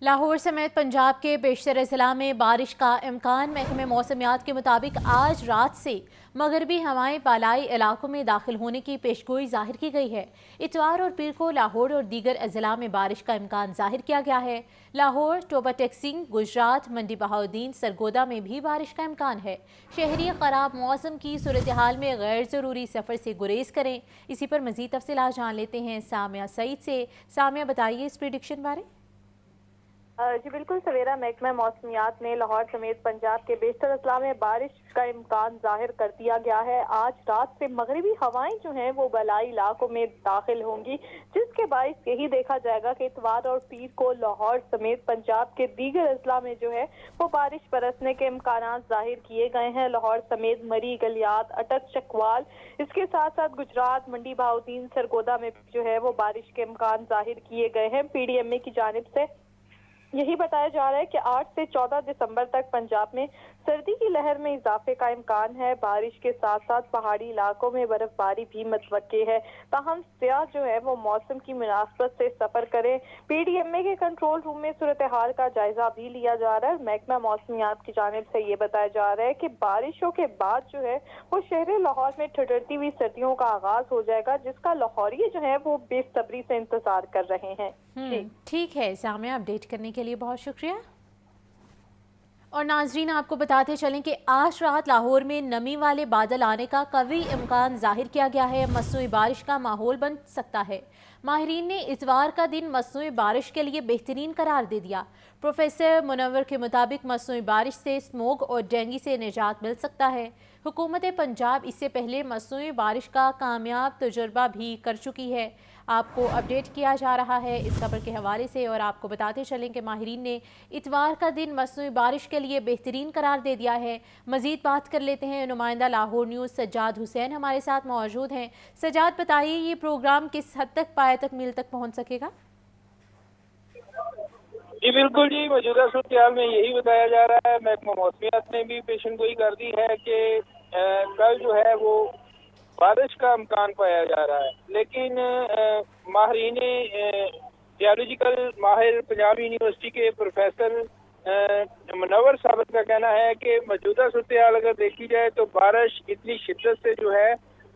لاہور سمیت پنجاب کے بیشتر اضلاع میں بارش کا امکان۔ محکمہ موسمیات کے مطابق آج رات سے مغربی ہوائیں بالائی علاقوں میں داخل ہونے کی پیشگوئی ظاہر کی گئی ہے۔ اتوار اور پیر کو لاہور اور دیگر اضلاع میں بارش کا امکان ظاہر کیا گیا ہے۔ لاہور، ٹوبہ ٹیکسنگ، گجرات، منڈی بہاؤالدین، سرگودا میں بھی بارش کا امکان ہے۔ شہری خراب موسم کی صورتحال میں غیر ضروری سفر سے گریز کریں۔ اسی پر مزید تفصیلات جان لیتے ہیں سامیہ سعید سے۔ سامیہ، بتائیے اس پریڈکشن بارے۔ جی بالکل سویرا، محکمہ موسمیات نے لاہور سمیت پنجاب کے بیشتر اضلاع میں بارش کا امکان ظاہر کر دیا گیا ہے۔ آج رات سے مغربی ہوائیں جو ہیں وہ بالائی علاقوں میں داخل ہوں گی، جس کے باعث یہی دیکھا جائے گا کہ اتوار اور پیر کو لاہور سمیت پنجاب کے دیگر اضلاع میں جو ہے وہ بارش برسنے کے امکانات ظاہر کیے گئے ہیں۔ لاہور سمیت مری، گلیات، اٹک، چکوال، اس کے ساتھ ساتھ گجرات، منڈی بہاؤالدین، سرگودا میں جو ہے وہ بارش کے امکان ظاہر کیے گئے ہیں۔ پی ڈی ایم اے کی جانب سے یہی بتایا جا رہا ہے کہ 8 سے 14 دسمبر تک پنجاب میں سردی کی لہر میں اضافے کا امکان ہے۔ بارش کے ساتھ ساتھ پہاڑی علاقوں میں برف باری بھی متوقع ہے، تاہم سیاح جو ہے وہ موسم کی مناسبت سے سفر کریں۔ پی ڈی ایم اے کے کنٹرول روم میں صورتحال کا جائزہ بھی لیا جا رہا ہے۔ محکمہ موسمیات کی جانب سے یہ بتایا جا رہا ہے کہ بارشوں کے بعد جو ہے وہ شہر لاہور میں ٹھٹرتی ہوئی سردیوں کا آغاز ہو جائے گا، جس کا لاہوری جو ہے وہ بے صبری سے انتظار کر رہے ہیں۔ ٹھیک ہے سامیہ، اپڈیٹ کرنے کے لیے بہت شکریہ۔ اور ناظرین، آپ کو بتاتے چلیں کہ آج رات لاہور میں نمی والے بادل آنے کا قوی امکان ظاہر کیا گیا ہے۔ مصنوعی بارش کا ماحول بن سکتا ہے۔ ماہرین نے اتوار کا دن مصنوعی بارش کے لیے بہترین قرار دے دیا۔ پروفیسر منور کے مطابق مصنوعی بارش سے سموگ اور ڈینگی سے نجات مل سکتا ہے۔ حکومت پنجاب اس سے پہلے مصنوعی بارش کا کامیاب تجربہ بھی کر چکی ہے۔ آپ کو اپڈیٹ کیا جا رہا ہے اس خبر کے حوالے سے، اور آپ کو بتاتے چلیں کہ ماہرین نے اتوار کا دن مصنوعی بارش کے لیے بہترین قرار دے دیا ہے۔ مزید بات کر لیتے ہیں، نمائندہ لاہور نیوز سجاد حسین ہمارے ساتھ موجود ہیں۔ سجاد، بتائیے یہ پروگرام کس حد تک پایہ تک میل تک پہنچ سکے گا؟ جی بالکل جی، موجودہ صورتحال میں یہی بتایا جا رہا ہے۔ محکمہ موسمیات نے بھی پیشن گوئی کر دی ہے کہ کل جو ہے وہ بارش کا امکان پایا جا رہا ہے، لیکن ماہرین جیولوجیکل ماہر پنجاب یونیورسٹی کے پروفیسر منور صاحب کا کہنا ہے کہ موجودہ صورتحال اگر دیکھی جائے تو بارش اتنی شدت سے جو ہے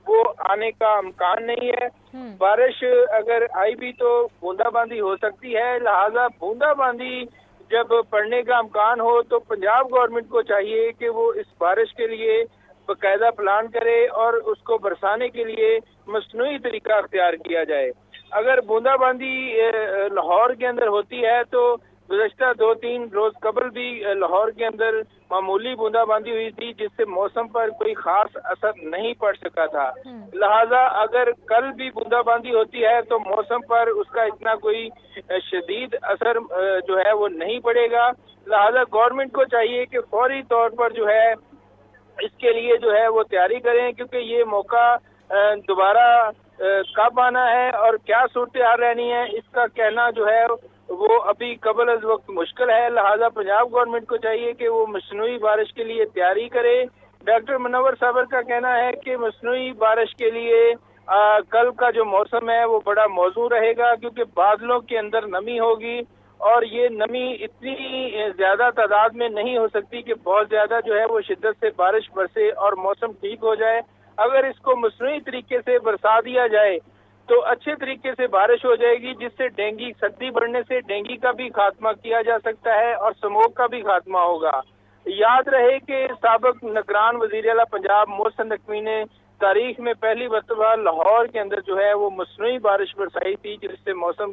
وہ آنے کا امکان نہیں ہے۔ بارش اگر آئی بھی تو بوندا باندی ہو سکتی ہے، لہذا بوندا باندی جب پڑنے کا امکان ہو تو پنجاب گورنمنٹ کو چاہیے کہ وہ اس بارش کے لیے باقاعدہ پلان کرے اور اس کو برسانے کے لیے مصنوعی طریقہ اختیار کیا جائے۔ اگر بوندا باندی لاہور کے اندر ہوتی ہے تو گزشتہ 2-3 روز قبل بھی لاہور کے اندر معمولی بوندا باندی ہوئی تھی، جس سے موسم پر کوئی خاص اثر نہیں پڑ سکا تھا۔ لہذا اگر کل بھی بوندا باندی ہوتی ہے تو موسم پر اس کا اتنا کوئی شدید اثر جو ہے وہ نہیں پڑے گا۔ لہذا گورنمنٹ کو چاہیے کہ فوری طور پر جو ہے اس کے لیے جو ہے وہ تیاری کریں، کیونکہ یہ موقع دوبارہ کب آنا ہے اور کیا صورتحال رہنی ہے اس کا کہنا جو ہے وہ ابھی قبل از وقت مشکل ہے۔ لہذا پنجاب گورنمنٹ کو چاہیے کہ وہ مصنوعی بارش کے لیے تیاری کرے۔ ڈاکٹر منور صابر کا کہنا ہے کہ مصنوعی بارش کے لیے کل کا جو موسم ہے وہ بڑا موزوں رہے گا، کیونکہ بادلوں کے اندر نمی ہوگی اور یہ نمی اتنی زیادہ تعداد میں نہیں ہو سکتی کہ بہت زیادہ جو ہے وہ شدت سے بارش برسے اور موسم ٹھیک ہو جائے۔ اگر اس کو مصنوعی طریقے سے برسا دیا جائے تو اچھے طریقے سے بارش ہو جائے گی، جس سے ڈینگی، سردی بڑھنے سے ڈینگی کا بھی خاتمہ کیا جا سکتا ہے اور سموگ کا بھی خاتمہ ہوگا۔ یاد رہے کہ سابق نگران وزیر اعلیٰ پنجاب محسن نقوی نے تاریخ میں پہلی مرتبہ لاہور کے اندر جو ہے وہ مصنوعی بارش برسائی تھی، جس سے موسم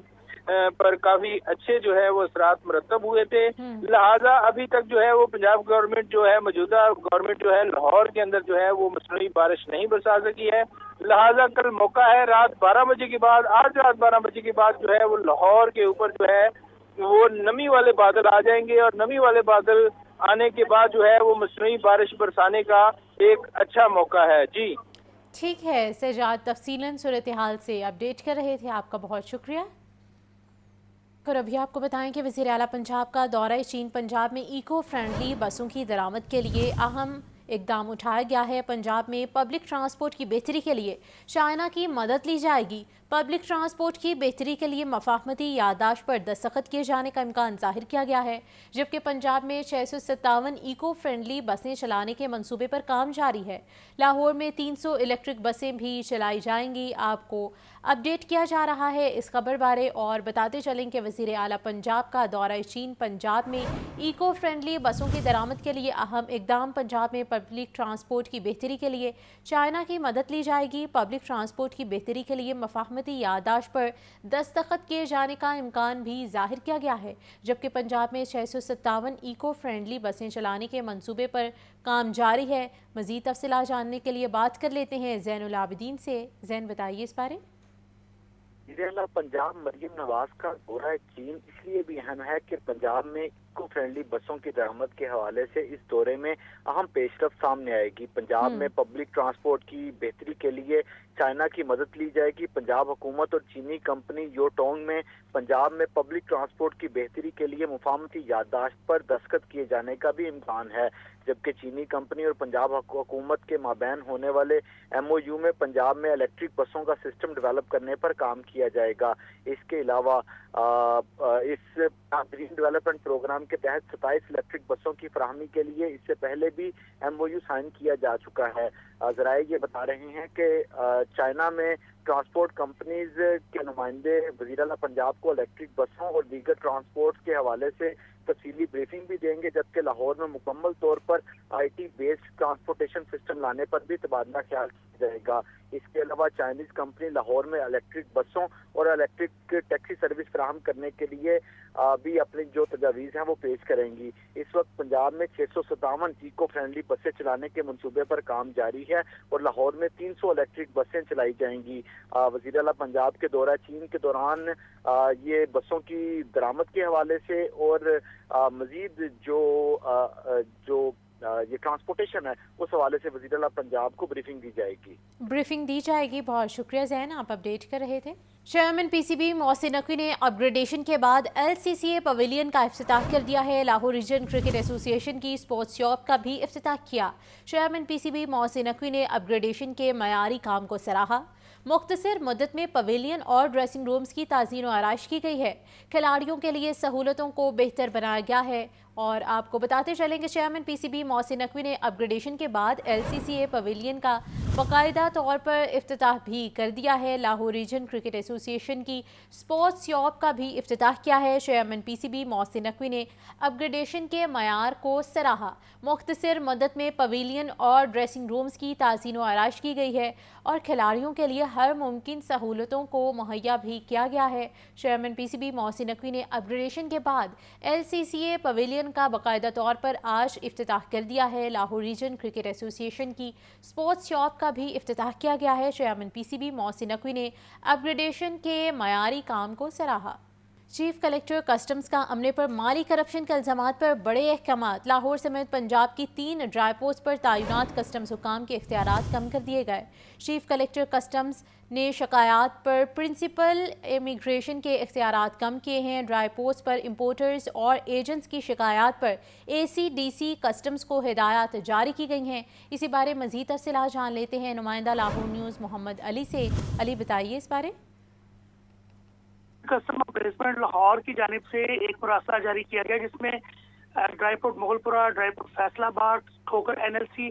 پر کافی اچھے جو ہے وہ اثرات مرتب ہوئے تھے۔ لہذا ابھی تک جو ہے وہ پنجاب گورنمنٹ جو ہے، موجودہ گورنمنٹ جو ہے لاہور کے اندر جو ہے وہ مصنوعی بارش نہیں برسا سکی ہے۔ لہذا کل موقع ہے رات 12 بجے کے بعد، آج رات 12 بجے کے بعد جو ہے وہ لاہور کے اوپر جو ہے وہ نمی والے بادل آ جائیں گے، اور نمی والے بادل آنے کے بعد جو ہے وہ مصنوعی بارش برسانے کا ایک اچھا موقع ہے۔ جی ٹھیک ہے سجاد، تفصیلاً صورتحال سے اپڈیٹ کر رہے تھے، آپ کا بہت شکریہ۔ اور ابھی آپ کو بتائیں کہ وزیر اعلیٰ پنجاب کا دورہ چین پنجاب میں ایکو فرینڈلی بسوں کی درآمد کے لیے اہم इकदाम उठाया गया है। पंजाब में पब्लिक ट्रांसपोर्ट की बेहतरी के लिए चाइना की मदद ली जाएगी। पब्लिक ट्रांसपोर्ट की बेहतरी के लिए मफाहमती याददाश्त पर दस्तखत किए जाने का इम्कान जाहिर किया गया है, जबकि पंजाब में 657 इको फ्रेंडली बसें चलाने के मंसूबे पर काम जारी है। लाहौर में 300 इलेक्ट्रिक बसें भी चलाई जाएंगी। आपको अपडेट किया जा रहा है इस खबर बारे और बताते चलें कि वज़ीर आला पंजाब का दौरा चीन पंजाब में इको फ्रेंडली बसों की दरामद के लिए अहम इकदाम। पंजाब में पब्लिक ट्रांसपोर्ट की बेहतरी के लिए चाइना की मदद ली जाएगी। पब्लिक ट्रांसपोर्ट की बेहतरी के लिए मफाहमती याददाश्त पर दस्तखत किए जाने का इम्कान भी जाहिर किया गया है, जबकि पंजाब में 657 इको फ्रेंडली बसें चलाने के मंसूबे पर काम जारी है। मज़ीद तफसीलात जानने के लिए बात कर लेते हैं ज़ैनुल आबिदीन से। ज़ैन, बताइए इस बारे। पंजाब मरियम नवाज का दौरा चीन इसलिए भी अहम है कि पंजाब में इको फ्रेंडली बसों की दरामद के हवाले से इस दौरे में अहम पेशरफ सामने आएगी। पंजाब में पब्लिक ट्रांसपोर्ट की बेहतरी के लिए चाइना की मदद ली जाएगी। पंजाब हुकूमत और चीनी कंपनी योटोंग में पंजाब में पब्लिक ट्रांसपोर्ट की बेहतरी के लिए मुफाहमती याददाश्त पर दस्तखत किए जाने का भी इम्कान है, जबकि चीनी कंपनी और पंजाब हुकूमत के माबैन होने वाले MOU में पंजाब में इलेक्ट्रिक बसों का सिस्टम डेवलप करने पर काम किया जाएगा। इसके अलावा इस ग्रीन डेवलपमेंट प्रोग्राम के तहत 27 इलेक्ट्रिक बसों की फराहमी के लिए इससे पहले भी MOU साइन किया जा चुका है। ज़राए ये बता रहे हैं कि चाइना में ट्रांसपोर्ट कंपनीज के नुमाइंदे वज़ीर आला पंजाब को इलेक्ट्रिक बसों और दीगर ट्रांसपोर्ट के हवाले से तफसीली ब्रीफिंग भी देंगे, जबकि लाहौर में मुकम्मल तौर पर IT बेस्ड ट्रांसपोर्टेशन सिस्टम लाने पर भी तबादला ख्याल किया जाएगा। इसके अलावा चाइनीज कंपनी लाहौर में इलेक्ट्रिक बसों और इलेक्ट्रिक टैक्सी सर्विस फराहम करने के लिए भी अपनी जो तजावीज़ हैं वो पेश करेंगी। इस वक्त पंजाब में 657 इको फ्रेंडली बसें चलाने के मंसूबे पर काम जारी है और लाहौर में 300 इलेक्ट्रिक बसें चलाई जाएंगी। वज़ीर आला पंजाब के दौरा चीन के दौरान ये बसों की दरामद के हवाले से और मजीद जो ये ट्रांसपोर्टेशन है उस हवाले से वज़ीर आला पंजाब को ब्रीफिंग दी जाएगी। बहुत शुक्रिया ज़ैन, आप अपडेट कर रहे थे। चेयरमैन PCB मोहसिन नकवी ने अपग्रेडेशन के बाद LCCA पवेलियन का इफ्तिताह कर दिया है। लाहौर रीजन क्रिकेट एसोसिएशन की स्पोर्ट्स शॉप का भी इफ्तिताह किया। चेयरमैन PCB मोहसिन नकवी ने अपग्रेडेशन के मयारी काम को सराहा। मुख्तसर मुद्दत में पवेलियन और ड्रेसिंग रूम्स की ताज़ीन व आराइश की गई है। खिलाड़ियों के लिए सहूलतों को बेहतर बनाया गया है। और आपको बताते चलें कि चेयरमैन PCB मोहसिन नकवी ने अपग्रेडेशन के बाद LCCA पवेलियन का बाकायदा तौर पर इफ्तिताह भी कर दिया है। लाहौर रीजन क्रिकेट एसोसिएशन की स्पोर्ट्स शॉप का भी इफ्तिताह किया है। चेयरमैन PCB मोहसिन नकवी ने अपग्रेडेशन के मयार को सराहा। मुख्तसर मुद्दत में पवेलियन और ड्रेसिंग रूम्स की ताज़ीन व आराइश की गई है और खिलाड़ियों के लिए हर मुमकिन सहूलतों को मुहैया भी किया गया है। चेयरमैन PCB मोहसिन नकवी ने अपग्रेडेशन के बाद LCCA पवेलियन का बाकायदा तौर पर आज इफ्तिताह कर दिया है। लाहौर रीजन क्रिकेट एसोसिएशन की स्पोर्ट्स शॉप का भी इफ्तिताह किया गया है। चेयरमैन PCB मोहसिन नकवी ने अपग्रेडेशन के मयारी काम को सराहा। चीफ कलेक्टर कस्टम्स का अमले पर माली करप्शन के इल्ज़ामात पर बड़े अहकामात। लाहौर समेत पंजाब की 3 ड्राई पोस्ट पर तैनात कस्टम्स हुकाम के इख्तियारात कम कर दिए गए। चीफ कलेक्टर कस्टम्स ने शिकायत पर प्रिंसिपल इमिग्रेशन के इख्तियारात कम किए हैं। ड्राई पोस्ट पर इंपोर्टर्स और एजेंट्स की शिकायत पर ACDC कस्टम्स को हिदायत जारी की गई हैं। इसी बारे मज़ीद तफसीलात जान लेते हैं नुमाइंदा लाहौर न्यूज़ मोहम्मद अली से। अली, बताइए इस बारे। कस्टम अप्रेसमेंट लाहौर की जानिब से एक मुरासा जारी किया गया जिसमें dry port Mughalpura, dry port Faisalabad, ठोकर NLC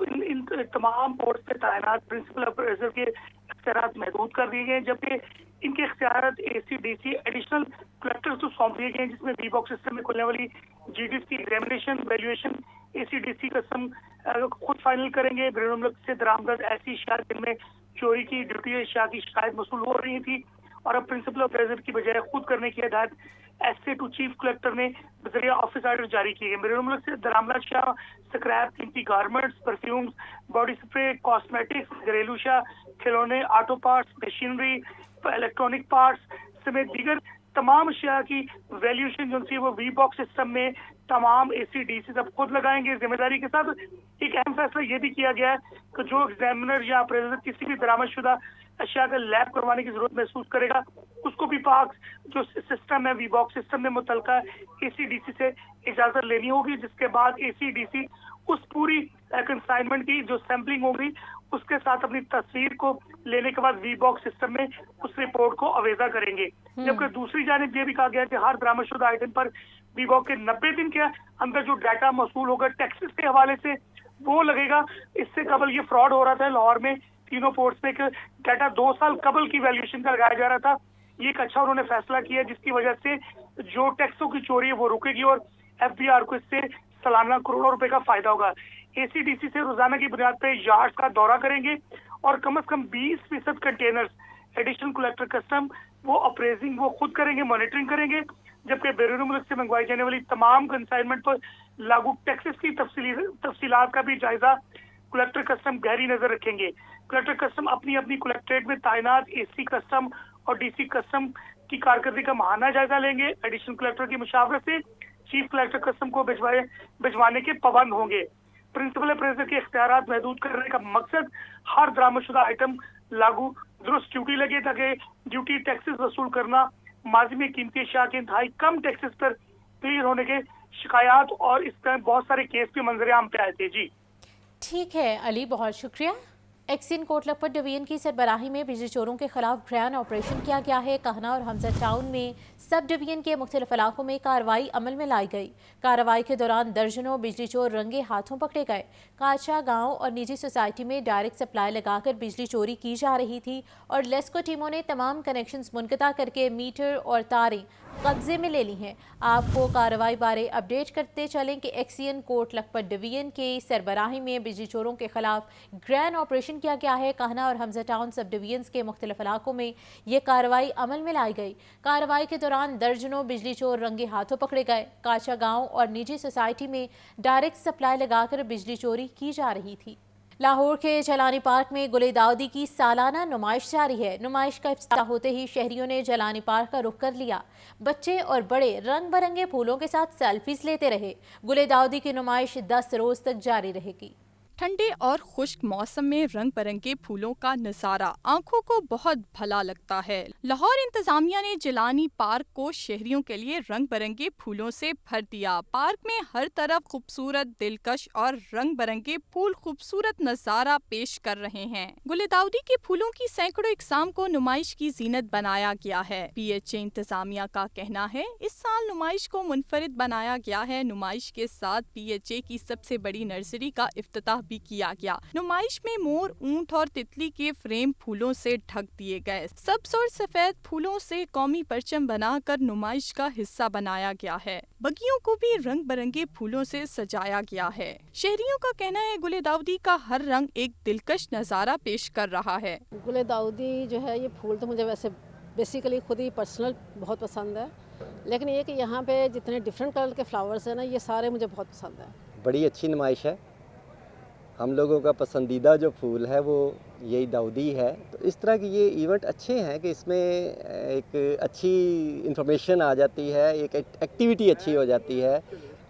इन तमाम पोर्ट पे तैनात प्रिंसिपल अप्रेजर के इख्तियारात महदूद कर दिए गए, जबकि इनके इख्तियारात ACDC एडिशनल कलेक्टर्स को सौंप दिए गए, जिसमें V-बॉक्स सिस्टम में खुलने वाली GDC की एग्जामिनेशन वैल्यूएशन ACDC कस्टम खुद फाइनल करेंगे। बैरून मुल्क से दरामद ऐसी अशिया जिनमें चोरी की ड्यूटी अशिया की शिकायत मसूल हो रही थी और अब प्रिंसिपल अप्रेजर की बजाय खुद करने की हिदायत SA टू चीफ कलेक्टर ने बजरिया ऑफिस आर्डर जारी किए हैं। बैरून मुल्क से दरामद अशिया, स्क्रैप, कीमती garments, perfumes, body spray, cosmetics, घरेलू अशिया, खिलौने, auto parts, machinery, electronic parts समेत दीगर तमाम अशिया की वैल्यूएशन जो सी वो V-बॉक्स सिस्टम में तमाम ACDC सब खुद लगाएंगे। जिम्मेदारी के साथ एक अहम फैसला ये भी किया गया है कि जो एग्जामिनर या अप्रेजर किसी भी बरामदशुदा अशिया का लैब करवाने की जरूरत महसूस करेगा उसको भी पाक जो सिस्टम है V-बॉक्स सिस्टम में मुतलका ACDC से इजाजत लेनी होगी, जिसके बाद ACDC उस पूरी कंसाइनमेंट की जो सैंपलिंग होगी उसके साथ अपनी तस्वीर को लेने के बाद वी बॉक्स सिस्टम में उस रिपोर्ट को अवेजा करेंगे। जबकि दूसरी जानिब ये भी कहा गया कि हर बरामदशुदा आइटम पर वी बॉक्स के 90 दिन के अंदर जो डाटा मौसूल होगा टैक्सेस के हवाले से वो लगेगा। इससे कबल ये फ्रॉड हो रहा था लाहौर में, तीनों पोर्ट्स पे डाटा 2 साल कबल की वैल्यूएशन का लगाया जा रहा था। ये एक अच्छा उन्होंने फैसला किया जिसकी वजह से जो टैक्सों की चोरी है वो रुकेगी और FBR को इससे सालाना करोड़ों रुपए का फायदा होगा। ACDC से रोजाना की बुनियाद पे यार्ड का दौरा करेंगे और कम से कम 20% कंटेनर्स एडिशनल कलेक्टर कस्टम वो अप्रेजिंग वो खुद करेंगे, मॉनिटरिंग करेंगे। जबकि बैरून मुल्क से मंगवाई जाने वाली तमाम कंसाइनमेंट पर लागू टैक्सेस की तफसीलात का भी जायजा कलेक्टर कस्टम गहरी नजर रखेंगे। कलेक्टर कस्टम अपनी अपनी कलेक्ट्रेट में तैनात AC कस्टम और DC कस्टम की कारकर्दगी का माहाना जायजा लेंगे। एडिशनल कलेक्टर की मुशावरत से चीफ कलेक्टर कस्टम को भिजवाने के पाबंद होंगे। प्रिंसिपल अप्रेजर के इख्तियारात महदूद करने का मकसद हर बरामदशुदा आइटम लागू दुरुस्त ड्यूटी लगे ताकि ड्यूटी टैक्सेस वसूल करना माजी में कीमती अशिया के इंतहाई कम टैक्सेस पर क्लियर होने के शिकायत और इस तरह बहुत सारे केस भी मंजर आम पे आए थे। जी ठीक है अली, बहुत शुक्रिया। एक्सिन कोट लखपत डिवीजन की सरबराही में बिजली चोरों के खिलाफ ग्रैंड ऑपरेशन किया गया है। कहना और हमजा टाउन में सब डिवीजन के मुख्तलिफ इलाकों में कार्रवाई अमल में लाई गई। कार्रवाई के दौरान दर्जनों बिजली चोर रंगे हाथों पकड़े गए। काचा गांव और निजी सोसाइटी में डायरेक्ट सप्लाई लगाकर बिजली चोरी की जा रही थी और लेस्को टीमों ने तमाम कनेक्शंस मुनक़ता करके मीटर और तारें कब्जे में ले ली हैं। आपको कार्रवाई बारे अपडेट करते चलें कि एक्सियन कोट लखपत डिवीजन के सरबराही में बिजली चोरों के खिलाफ ग्रैंड ऑपरेशन किया गया है। कहना और हमजा टाउन सब डिवीजन के मुख्तलिफ इलाकों में ये कार्रवाई अमल में लाई गई। कार्रवाई के दौरान दर्जनों बिजली चोर रंगे हाथों पकड़े गए। काचा गांव और निजी सोसाइटी में डायरेक्ट सप्लाई लगाकर बिजली चोरी की जा रही थी। लाहौर के जलानी पार्क में गुले दाऊदी की सालाना नुमाइश जारी है। नुमाइश का इफ्तिताह होते ही शहरियों ने जलानी पार्क का रुख कर लिया। बच्चे और बड़े रंग बिरंगे फूलों के साथ सेल्फीज लेते रहे। गुले दाऊदी की नुमाइश 10 रोज तक जारी रहेगी। ठंडे और खुश्क मौसम में रंग बिरंगे फूलों का नज़ारा आंखों को बहुत भला लगता है। लाहौर इंतजामिया ने जिलानी पार्क को शहरियों के लिए रंग बिरंगे फूलों से भर दिया। पार्क में हर तरफ खूबसूरत, दिलकश और रंग बिरंगे फूल खूबसूरत नज़ारा पेश कर रहे हैं। गुलदाउदी के फूलों की सैकड़ों इकसाम को नुमाइश की जीनत बनाया गया है। PHA इंतजामिया का कहना है इस साल नुमाइश को मुनफरिद बनाया गया है। नुमाइश के साथ PHA की सबसे बड़ी नर्सरी का इफ्तिताह भी किया गया। नुमाइश में मोर, ऊंट और तितली के फ्रेम फूलों से ढक दिए गए। सब्ज और सफेद फूलों से कौमी परचम बनाकर नुमाइश का हिस्सा बनाया गया है। बगियों को भी रंग बिरंगे फूलों से सजाया गया है। शहरियों का कहना है गुले दाऊदी का हर रंग एक दिलकश नजारा पेश कर रहा है। गुले दाऊदी जो है ये फूल तो मुझे वैसे बेसिकली खुद ही पर्सनल बहुत पसंद है, लेकिन ये कि यहाँ पे जितने डिफरेंट कलर के फ्लावर्स हैं ना ये सारे मुझे बहुत पसंद है। बड़ी अच्छी नुमाइश है। हम लोगों का पसंदीदा जो फूल है वो यही दाऊदी है। तो इस तरह के ये इवेंट अच्छे हैं कि इसमें एक अच्छी इंफॉर्मेशन आ जाती है, एक एक्टिविटी अच्छी हो जाती है।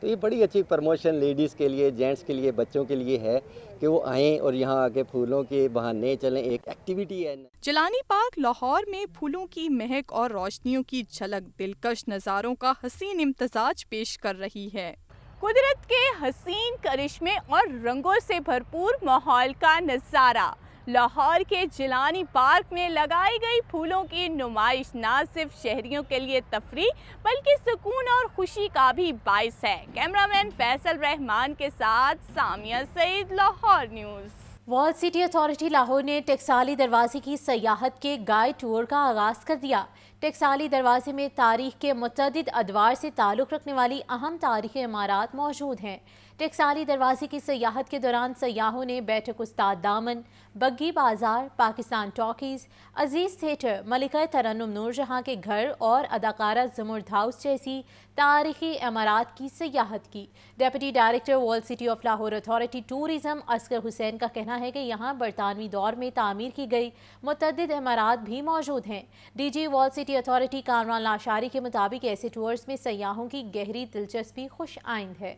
तो ये बड़ी अच्छी प्रमोशन लेडीज़ के लिए, जेंट्स के लिए, बच्चों के लिए है कि वो आएँ और यहाँ आके फूलों के बहाने चलें। एक एक्टिविटी है। जिलानी पार्क लाहौर में फूलों की महक और रोशनियों की झलक दिलकश नज़ारों का हसीन इम्तजाज पेश कर रही है। कुदरत के हसीन करिश्मे और रंगों से भरपूर माहौल का नज़ारा। लाहौर के जिलानी पार्क में लगाई गई फूलों की नुमाइश न सिर्फ शहरियों के लिए तफरीह बल्कि सुकून और खुशी का भी बाइस है। कैमरामैन फैसल रहमान के साथ Samia Saeed, Lahore news. World city authority Lahore ने टकसाली दरवाजे की सयाहत के गाइड टूर का आगाज़ कर दिया। टकसाली दरवाजे में तारीख के मुतअद्दिद अदवार से ताल्लुक़ रखने वाली अहम तारीख़ी इमारत मौजूद हैं। टकसाली दरवाजे की सयाहत के दौरान सयाहों ने बैठक उस्ताद दामन, बग्गी बाज़ार, पाकिस्तान टॉकीज़, अजीज़ थिएटर, मलिका तरन्नुम नूरजहां के घर और अदाकारा ज़मुर्द हाउस जैसी तारीख़ी इमारत की सयाहत की। Deputy director world city of Lahore authority tourism Asghar Hussain का कहना है कि यहाँ बरतानवी दौर में तामीर की गई मुतअद्दिद इमारत भी मौजूद हैं। DG world city authority Kamran Lashari के मुताबिक ऐसे टूर्स में सयाहों की गहरी दिलचस्पी खुश आइंद है।